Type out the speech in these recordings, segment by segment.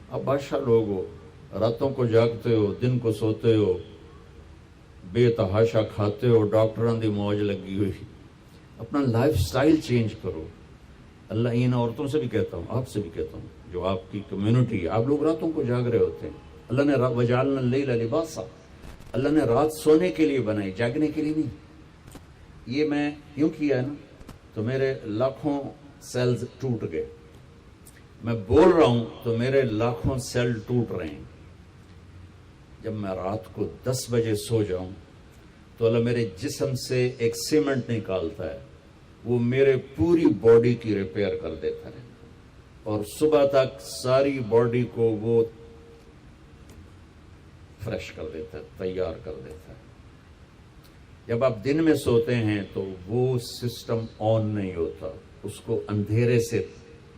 اب بادشاہ لوگ ہو، راتوں کو جاگتے ہو، دن کو سوتے ہو، بے تحاشا کھاتے ہو، ڈاکٹروں دی موج لگی ہوئی. اپنا لائف سٹائل چینج کرو. اللہ ان عورتوں سے بھی کہتا ہوں، آپ سے بھی کہتا ہوں، جو آپ کی کمیونٹی ہے، آپ لوگ راتوں کو جاگ رہے ہوتے ہیں. اللہ نے وجعلنا اللیل لباسا، اللہ نے رات سونے کے لیے بنائی، جاگنے کے لیے نہیں. یہ میں یوں کیا ہے نا تو میرے لاکھوں سیلز ٹوٹ گئے. میں بول رہا ہوں تو میرے لاکھوں سیل ٹوٹ رہے ہیں. جب میں رات کو 10 بجے سو جاؤں تو اللہ میرے جسم سے ایک سیمنٹ نکالتا ہے، وہ میرے پوری باڈی کی ریپیئر کر دیتا ہے، اور صبح تک ساری باڈی کو وہ فریش کر دیتا ہے، تیار کر دیتا ہے. جب آپ دن میں سوتے ہیں تو وہ سسٹم آن نہیں ہوتا، اس کو اندھیرے سے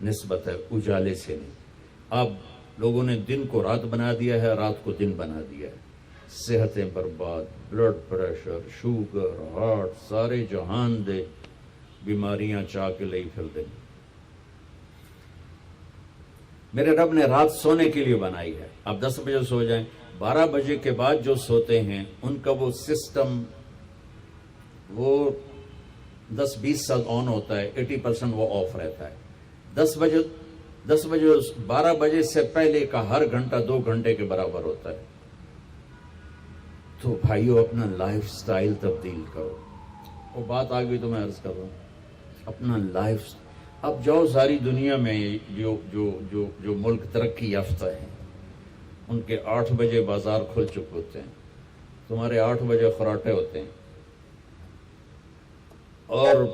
نسبت ہے، اجالے سے نہیں. آپ لوگوں نے دن کو رات بنا دیا ہے، رات کو دن بنا دیا ہے. صحتیں برباد، بلڈ پریشر، شوگر، ہارٹ، سارے جہان دے بیماریاں چاہ کے لئی پھر دیں. میرے رب نے رات سونے کے لیے بنائی ہے. آپ 10 بجے سو جائیں، 12 بجے کے بعد جو سوتے ہیں ان کا وہ سسٹم وہ 10-20 سال آن ہوتا ہے، 80% وہ آف رہتا ہے. 10 بجے 12 بجے سے پہلے کا ہر گھنٹہ 2 گھنٹے کے برابر ہوتا ہے. تو بھائیو اپنا لائف سٹائل تبدیل کرو. وہ بات آ گئی تو میں عرض کر رہا ہوں، اپنا لائف. اب جاؤ ساری دنیا میں جو ملک ترقی یافتہ ہیں ان کے 8 بجے بازار کھل چکے ہوتے ہیں، تمہارے 8 بجے خراٹے ہوتے ہیں، اور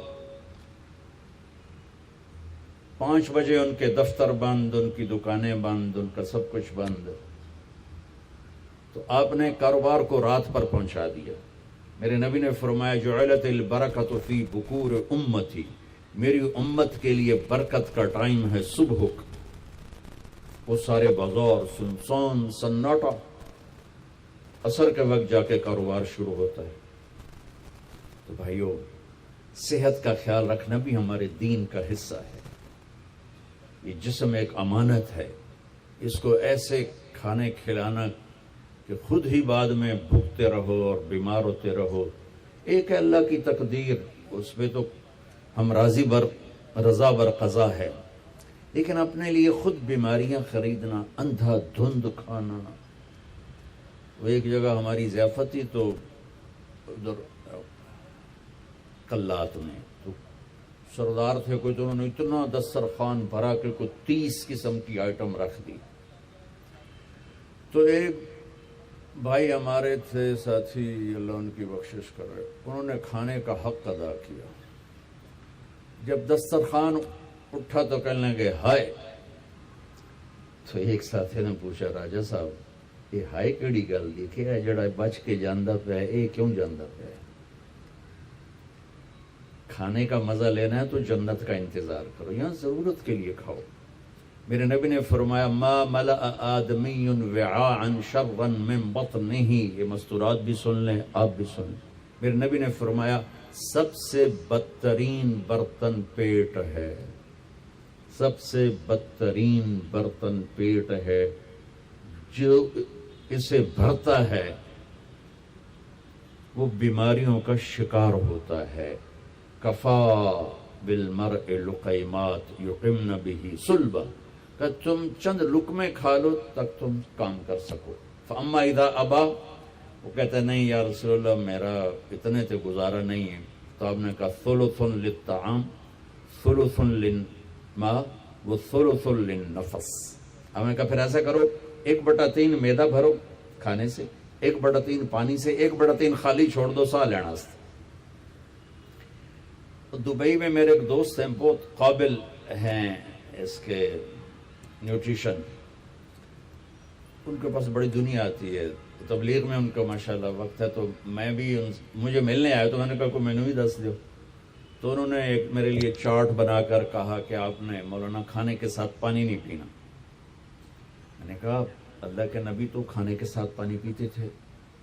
5 بجے ان کے دفتر بند، ان کی دکانیں بند، ان کا سب کچھ بند. تو آپ نے کاروبار کو رات پر پہنچا دیا. میرے نبی نے فرمایا جعلت البرکۃ فی بکور امتی، میری امت کے لیے برکت کا ٹائم ہے صبح کا. وہ سارے بازار سنسان سناٹا، عصر کے وقت جا کے کاروبار شروع ہوتا ہے. تو بھائیو صحت کا خیال رکھنا بھی ہمارے دین کا حصہ ہے. یہ جسم ایک امانت ہے، اس کو ایسے کھانے کھلانا کہ خود ہی بعد میں بھوکتے رہو اور بیمار ہوتے رہو. ایک ہے اللہ کی تقدیر، اس پہ تو ہم رضا بر قضا ہے، لیکن اپنے لیے خود بیماریاں خریدنا، اندھا دھند کھانا. وہ ایک جگہ ہماری ضیافت تھی تو ادھر قلات میں تو سردار تھے کوئی، تو انہوں نے اتنا دسترخوان بھرا کہ کوئی 30 قسم کی آئٹم رکھ دی. تو ایک بھائی ہمارے تھے ساتھی، اللہ ان کی بخشش کرے، انہوں نے کھانے کا حق ادا کیا. جب دسترخوان اٹھا تو کہنے لگے ہائے. تو ایک ساتھی نے پوچھا راجا صاحب یہ ہائے کیڑی گل دیکھے جڑا بچ کے جاندہ پہ ہے، یہ کیوں جاندہ پہ ہے؟ کھانے کا مزہ لینا ہے تو جنت کا انتظار کرو، یہاں ضرورت کے لیے کھاؤ. میرے نبی نے فرمایا ما ملأ آدمی وعاء شرا من بطنہ. یہ مستورات بھی سن لیں، آپ بھی سن لیں. میرے نبی نے فرمایا سب سے بدترین برتن پیٹ ہے، سب سے بدترین برتن پیٹ ہے. جو اسے بھرتا ہے وہ بیماریوں کا شکار ہوتا ہے. کفا بالمرء لقیمات یقمن بہ صلبہ، کہ تم چند لقمے کھا لو تک تم کام کر سکو. فاما اذا ابا، وہ کہتا ہے نہیں یا رسول اللہ میرا اتنے سے گزارا نہیں ہے. تو آپ نے کہا ثلث للطعام ثلث للماء وثلث للنفس. ہم نے کہا پھر ایسا کرو 1/3 میدا بھرو کھانے سے، 1/3 پانی سے، 1/3 خالی چھوڑ دو سا لینا. دبئی میں میرے ایک دوست ہیں، بہت قابل ہیں اس کے نیوٹریشن، ان کے پاس بڑی دنیا آتی ہے تبلیغ میں، ان کا ماشاءاللہ وقت ہے. تو میں بھی مجھے ملنے آیا تو میں نے کہا کوئی مینو ہی دس دو. تو انہوں نے ایک میرے لیے چارٹ بنا کر کہا کہ آپ نے مولانا کھانے کے ساتھ پانی نہیں پینا. میں نے کہا اللہ کے نبی تو کھانے کے ساتھ پانی پیتے تھے.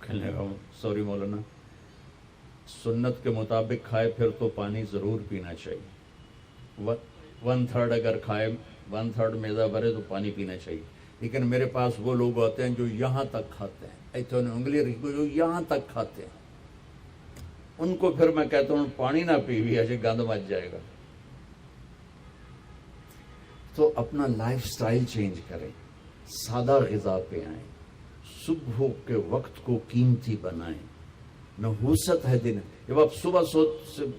کہنے لگا سوری مولانا، سنت کے مطابق کھائے پھر تو پانی ضرور پینا چاہیے. 1/3 اگر کھائے 1/3 میدا بھرے تو پانی پینا چاہیے. لیکن میرے پاس وہ لوگ آتے ہیں جو یہاں تک کھاتے ہیں، ایتھے نے انگلی رکھی جو یہاں تک کھاتے ہیں، ان کو پھر میں کہتا ہوں پانی نہ پیوی اجے گند مچ جائے گا۔ تو اپنا لائف سٹائل چینج کریں، سادہ غذا پہ آئیں، صبح کے وقت کو قیمتی بنائیں۔ نحوست ہے دن، جب آپ صبح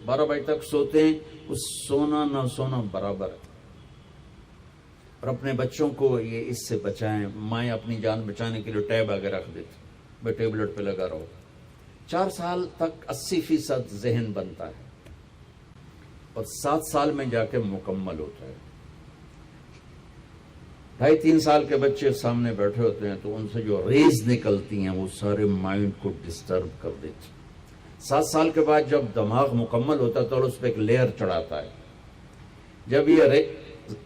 12 بجے تک سوتے ہیں اس سونا نہ سونا برابر ہے۔ اور اپنے بچوں کو یہ اس سے بچائیں۔ مائیں اپنی جان بچانے کے لیے ٹیب آگے رکھ دیتی، میں ٹیبلٹ پہ لگا رہو۔ 4 سال تک 80% ذہن بنتا ہے اور 7 سال میں جا کے مکمل ہوتا ہے۔ 2.5-3 سال کے بچے سامنے بیٹھے ہوتے ہیں تو ان سے جو ریز نکلتی ہیں وہ سارے مائنڈ کو ڈسٹرب کر دیتی۔ 7 سال کے بعد جب دماغ مکمل ہوتا ہے تو اس پہ ایک لیئر چڑھاتا ہے، جب یہ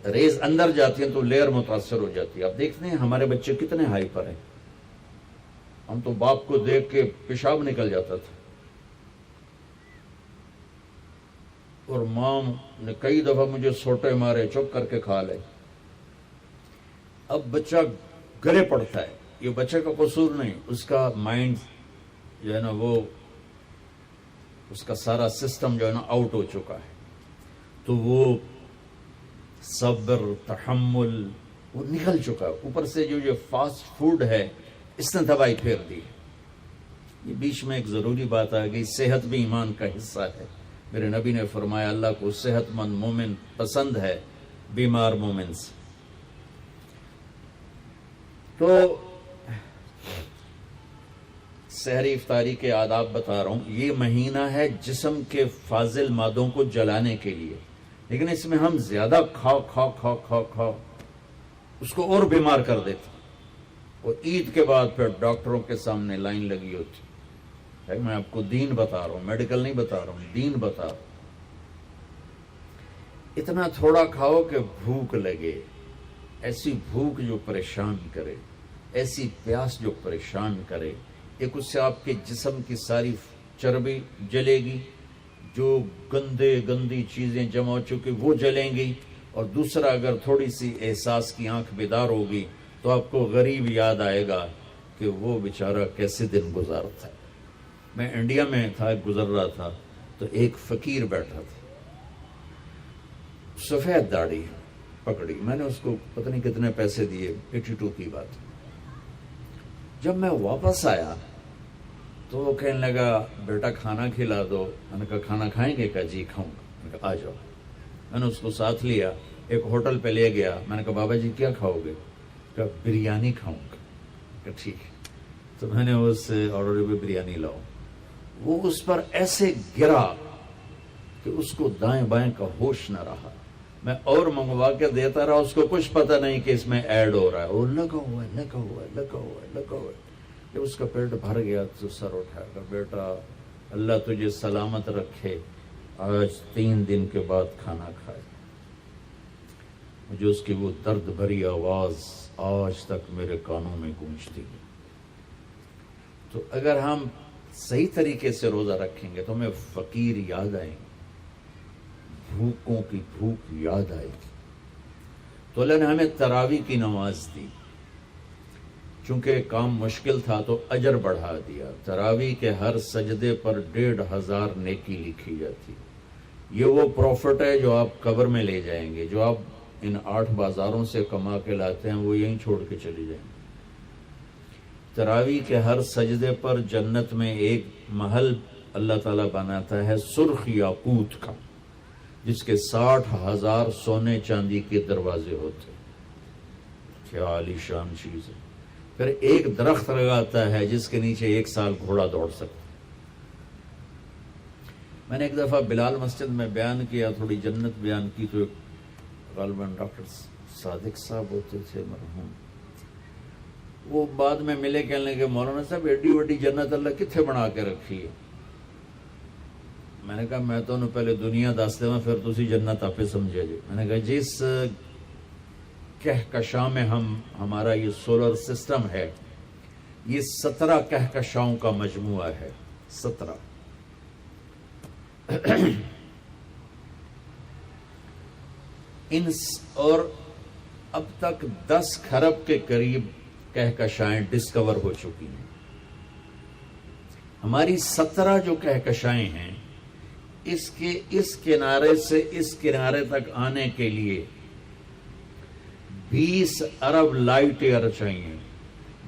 ریز اندر جاتی ہیں تو لیئر متاثر ہو جاتی ہے۔ اب دیکھتے ہیں ہمارے بچے کتنے ہائپر ہیں، ہم تو باپ کو دیکھ کے پیشاب نکل جاتا تھا، اور ماں نے کئی دفعہ مجھے سوٹے مارے، چپ کر کے کھا لے۔ اب بچہ گلے پڑتا ہے، یہ بچے کا قصور نہیں، اس کا مائنڈ جو ہے نا وہ اس کا سارا سسٹم جو ہے نا آؤٹ ہو چکا ہے، تو وہ صبر تحمل وہ نکل چکا ہے۔ اوپر سے جو یہ فاسٹ فوڈ ہے اس نے تباہی پھیر دی۔ یہ بیچ میں ایک ضروری بات آ گئی، صحت بھی ایمان کا حصہ ہے۔ میرے نبی نے فرمایا اللہ کو صحت مند مومن پسند ہے بیمار مومن سے۔ تو سحری افطاری کے آداب بتا رہا ہوں۔ یہ مہینہ ہے جسم کے فاضل مادوں کو جلانے کے لیے، لیکن اس میں ہم زیادہ کھا اس کو اور بیمار کر دیتے، اور عید کے بعد پھر ڈاکٹروں کے سامنے لائن لگی ہوتی ہے۔ میں آپ کو دین بتا رہا ہوں، میڈیکل نہیں بتا رہا ہوں، دین بتا رہا ہوں۔ اتنا تھوڑا کھاؤ کہ بھوک لگے، ایسی بھوک جو پریشان کرے، ایسی پیاس جو پریشان کرے۔ ایک اس سے آپ کے جسم کی ساری چربی جلے گی، جو گندی چیزیں جمع ہو چکی وہ جلیں گی، اور دوسرا اگر تھوڑی سی احساس کی آنکھ بیدار ہوگی تو آپ کو غریب یاد آئے گا کہ وہ بیچارہ کیسے دن گزارتا ہے۔ میں انڈیا میں تھا، گزر رہا تھا تو ایک فقیر بیٹھا تھا، سفید داڑھی پکڑی، میں نے اس کو پتہ نہیں کتنے پیسے دیے، 82 کی بات۔ جب میں واپس آیا تو وہ کہنے لگا بیٹا کھانا کھلا دو۔ میں نے کہا کھانا کھائیں گے؟ کہا جی کھاؤں گا۔ میں نے کہا آ جاؤ۔ میں نے اس کو ساتھ لیا، ایک ہوٹل پہ لے گیا۔ میں نے کہا بابا جی کیا کھاؤ گے؟ کہا بریانی کھاؤں گا۔ کہا ٹھیک ہے۔ تو میں نے اس آرڈر پہ بریانی لاؤ، وہ اس پر ایسے گرا کہ اس کو دائیں بائیں کا ہوش نہ رہا۔ میں اور منگوا کے دیتا رہا، اس کو کچھ پتہ نہیں کہ اس میں ایڈ ہو رہا ہے، وہ لگا ہوا ہے۔ جب اس کا پیٹ بھر گیا تو سر اٹھایا کہ بیٹا اللہ تجھے سلامت رکھے، آج 3 دن کے بعد کھانا کھائے۔ مجھے اس کی وہ درد بھری آواز آج تک میرے کانوں میں گونجتی ہے۔ تو اگر ہم صحیح طریقے سے روزہ رکھیں گے تو ہمیں فقیر یاد آئیں گے، بھوکوں کی بھوک یاد آئے گی۔ تو اللہ نے ہمیں تراویح کی نماز دی، چونکہ کام مشکل تھا تو اجر بڑھا دیا۔ تراویح کے ہر سجدے پر 1500 نیکی لکھی جاتی۔ یہ وہ پروفٹ ہے جو آپ قبر میں لے جائیں گے، جو آپ ان 8 بازاروں سے کما کے لاتے ہیں وہ یہیں چھوڑ کے چلی جائیں گے۔ تراویح کے ہر سجدے پر جنت میں ایک محل اللہ تعالیٰ بناتا ہے سرخ یاقوت کا، جس کے 60,000 سونے چاندی کے دروازے ہوتے۔ کیا عالی شان چیز ہے۔ پھر ایک درخت لگاتا ہے جس کے نیچے 1 سال گھوڑا دوڑ سکتا۔ میں نے ایک دفعہ بلال مسجد میں بیان کیا، تھوڑی جنت بیان کی، تو غالباً ڈاکٹر صادق صاحب ہوتے تھے مرحوم، وہ بعد میں ملے، کہنے لگے مولانا صاحب ایڈی وڈی جنت اللہ کتنے بنا کے رکھی ہے؟ میں نے کہا میں تو انہوں پہلے دنیا دس دے پھر تسی جنت آپ سمجھے جی۔ میں نے کہا جس کہکشاں میں ہمارا یہ سولر سسٹم ہے، یہ 17 کہکشاؤں کا مجموعہ ہے، 17۔ اور اب تک 10 کھرب کے قریب کہکشائیں ڈسکور ہو چکی ہیں. ہماری 17 جو کہکشائیں ہیں اس کے اس کنارے سے اس کنارے تک آنے کے لیے 20 ارب لائٹ ایئر چاہیے.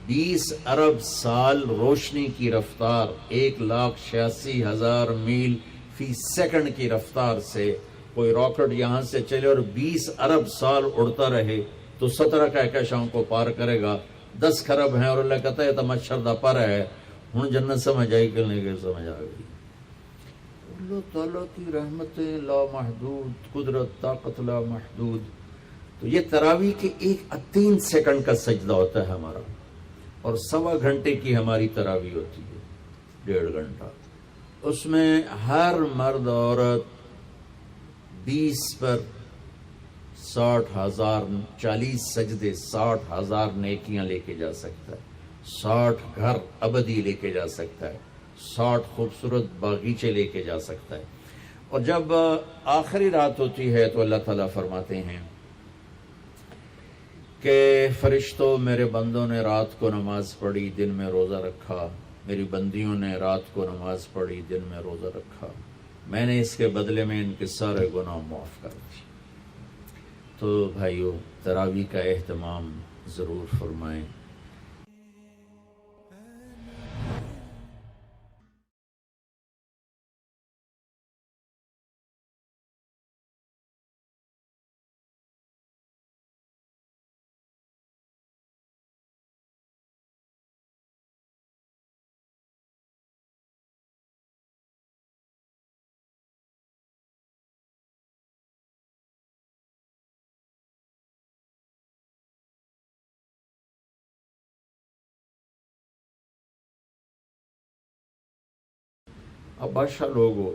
20 ارب سال روشنی کی رفتار 1,86,000 میل فی سیکنڈ کی رفتار سے کوئی راکٹ یہاں سے چلے اور 20 ارب سال اڑتا رہے تو 17 کہکشاؤں کو پار کرے گا. 10 کھرب ہیں اور اللہ کہتا ہے تو مچھر دا پر ہے. ہوں جنت سمجھ آئی کہ نہیں سمجھ آ گئی. اللہ تعالیٰ کی رحمتیں لا محدود، قدرت طاقت لا محدود. تو یہ تراویح کے 3 سیکنڈ کا سجدہ ہوتا ہے ہمارا، اور 1.25 گھنٹے کی ہماری تراویح ہوتی ہے، 1.5 گھنٹہ. اس میں ہر مرد عورت 20 پر 60,000 40 سجدے 60,000 نیکیاں لے کے جا سکتا ہے، 60 گھر ابدی لے کے جا سکتا ہے، 60 خوبصورت باغیچے لے کے جا سکتا ہے. اور جب آخری رات ہوتی ہے تو اللہ تعالیٰ فرماتے ہیں کہ فرشتوں میرے بندوں نے رات کو نماز پڑھی، دن میں روزہ رکھا. میری بندیوں نے رات کو نماز پڑھی، دن میں روزہ رکھا. میں نے اس کے بدلے میں ان کے سارے گناہ معاف کر دی. تو بھائیو، تراویح کا اہتمام ضرور فرمائیں. اب بادشاہ لوگوں،